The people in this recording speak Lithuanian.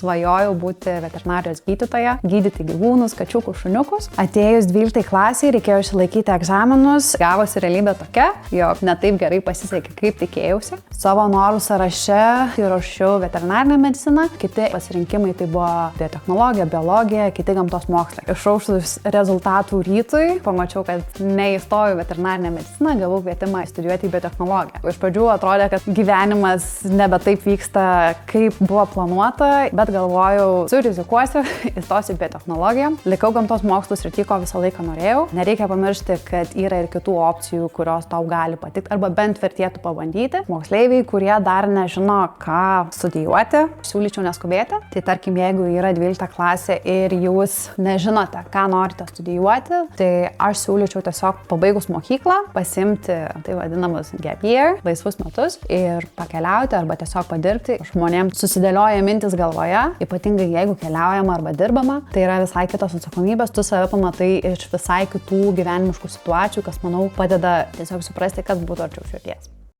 svajojau būti veterinarijos gydytoja, gydyti gyvūnus, kačiukus, šuniukus. Atėjus 12 klasiai reikėjo išlaikyti egzaminus. Gavosi realybė tokia, jog ne taip gerai pasisekė, kaip tikėjausi. Savo norų sąraše įrašiau veterinarinę mediciną, kiti pasirinkimai tai buvo biotechnologija, biologija, kiti gamtos mokslai. Išaušus rezultatų rytui, pamačiau, kad neįstojau veterinarinę mediciną, gavau kvietimą studijuoti biotechnologiją. Iš pradžių atrodė, kad gyvenimas nebe taip vyksta, kaip buvo planuota, bet galvojau, surizikuosiu, įstosiu biotechnologiją. Likau gamtos mokslų srity, ko visą laiką norėjau. Nereikia pamiršti, kad yra ir kitų opcijų, kurios tau gali patikti, arba bent vertėtų pabandyti. Moksleiviai, kurie dar nežino, ką studijuoti, siūlyčiau neskubėti. Tai tarkim, jeigu yra 12 klasė ir jūs nežinote, ką norite studijuoti, tai aš siūlyčiau tiesiog pabaigus mokyklą, pasimti tai vadinamas gap year, laisvus metus ir pakeliauti arba tiesiog padirbti. Žmonėms susidėlioja mintis galvoje, ypatingai jeigu keliaujama arba dirbama, tai yra visai kitos atsakomybės, tu save pamatai iš visai kitų gyvenimiškų situacijų, kas, manau, padeda tiesiog suprasti, kas būtų arčiau širdies.